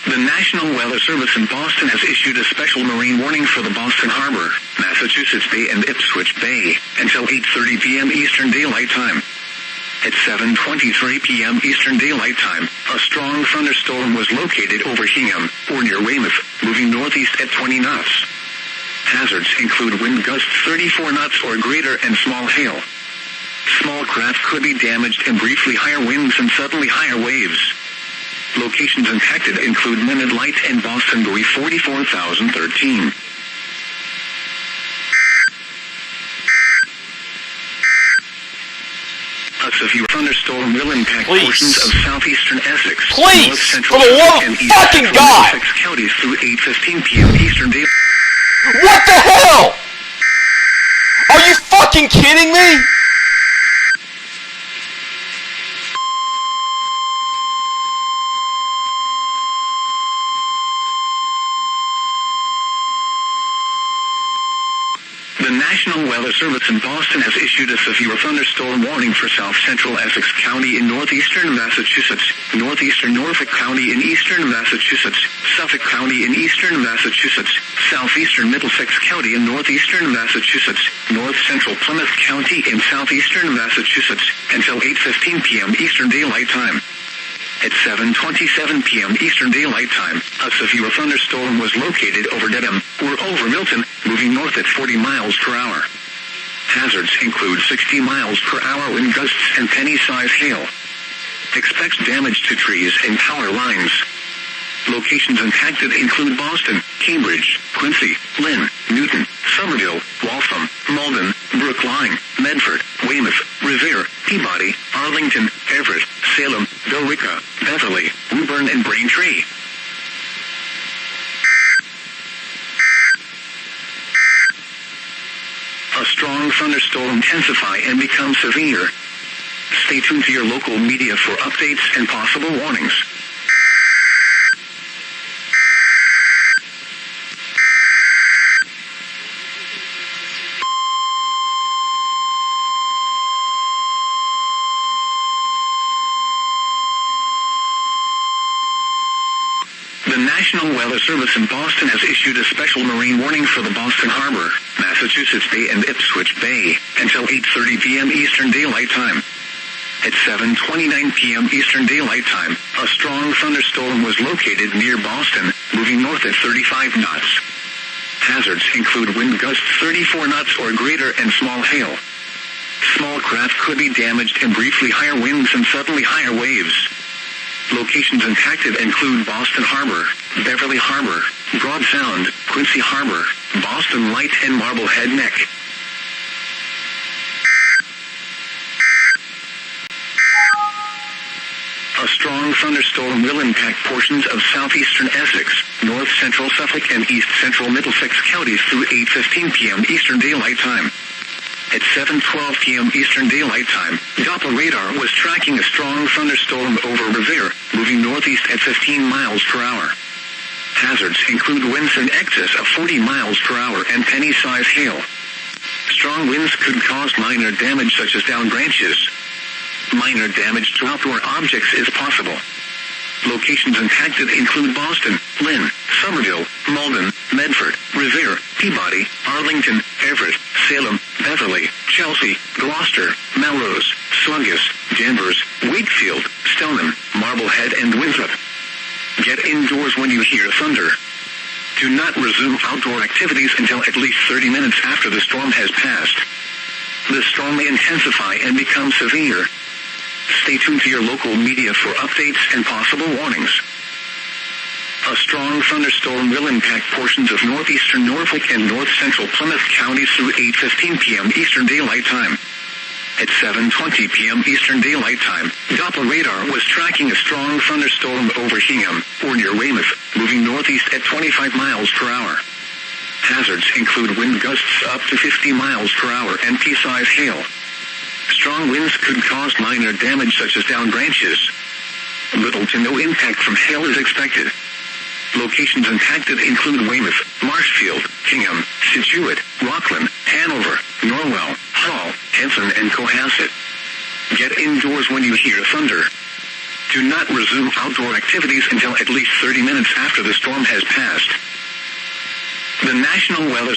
The National Weather Service in Boston has issued a special marine warning for the Boston Harbor, Massachusetts Bay and Ipswich Bay, until 8:30 p.m. Eastern Daylight Time. At 7:23 p.m. Eastern Daylight Time, a strong thunderstorm was located over Hingham, or near Weymouth, moving northeast at 20 knots. Hazards include wind gusts 34 knots or greater and small hail. Small craft could be damaged and briefly higher winds and suddenly higher waves. Locations impacted include Minute Light and Boston Buoy 44,013. A severe thunderstorm will impact portions of southeastern Essex, north central and east central Middlesex counties through 8:15 p.m. Eastern Daylight. What the hell? Are you fucking kidding me? The National Weather Service in Boston has issued a severe thunderstorm warning for south-central Essex County in northeastern Massachusetts, northeastern Norfolk County in eastern Massachusetts, Suffolk County in eastern Massachusetts, southeastern Middlesex County in northeastern Massachusetts, north-central Plymouth County in southeastern Massachusetts, until 8:15 p.m. Eastern Daylight Time. At 7:27 p.m. Eastern Daylight Time, a severe thunderstorm was located over Dedham, or over Milton, moving north at 40 miles per hour. Hazards include 60 miles per hour wind gusts and penny-size hail. Expect damage to trees and power lines. Locations impacted include Boston, Cambridge, Quincy, Lynn, Newton, Somerville, Waltham, Malden, Brookline, Medford, Weymouth, Revere, Peabody, Arlington, Everett, Salem, Billerica, Beverly, Woburn and Braintree. A strong thunderstorm intensify and become severe. Stay tuned to your local media for updates and possible warnings. The National Weather Service in Boston has issued a special marine warning for the Boston Harbor, Massachusetts Bay and Ipswich Bay, until 8:30 p.m. Eastern Daylight Time. At 7:29 p.m. Eastern Daylight Time, a strong thunderstorm was located near Boston, moving north at 35 knots. Hazards include wind gusts 34 knots or greater and small hail. Small craft could be damaged and briefly higher winds and suddenly higher waves. Locations impacted include Boston Harbor, Beverly Harbor, Broad Sound, Quincy Harbor, Boston Light and Marblehead Neck. A strong thunderstorm will impact portions of southeastern Essex, north central Suffolk and east central Middlesex counties through 8:15 p.m. Eastern Daylight Time. At 7:12 p.m. Eastern Daylight Time, COPPA radar was tracking a strong thunderstorm over Revere, moving northeast at 15 miles per hour. Hazards include winds in excess of 40 miles per hour and penny-size hail. Strong winds could cause minor damage such as downed branches. Minor damage to outdoor objects is possible. Locations impacted include Boston, Lynn, Somerville, Malden, Medford, Revere, Peabody, Arlington, Everett, Salem, Beverly, Chelsea, Gloucester, Melrose, Sluggus, Danvers, Wakefield, Stoneham, Marblehead and Winthrop. Get indoors when you hear thunder. Do not resume outdoor activities until at least 30 minutes after the storm has passed. The storm may intensify and become severe. Stay tuned to your local media for updates and possible warnings. A strong thunderstorm will impact portions of northeastern Norfolk and north-central Plymouth counties through 8:15 p.m. Eastern Daylight Time. At 7:20 p.m. Eastern Daylight Time, COPPA radar was tracking a strong thunderstorm over Hingham, or near Weymouth, moving northeast at 25 miles per hour. Hazards include wind gusts up to 50 miles per hour and pea-size hail. Strong winds could cause minor damage such as downed branches. Little to no impact from hail is expected. Locations impacted include Weymouth, Marshfield, Hingham, Scituate, Rockland, Hanover, Norwell, Hull, Henson and Cohasset. Get indoors when you hear thunder. Do not resume outdoor activities until at least 30 minutes after the storm has passed. The National Weather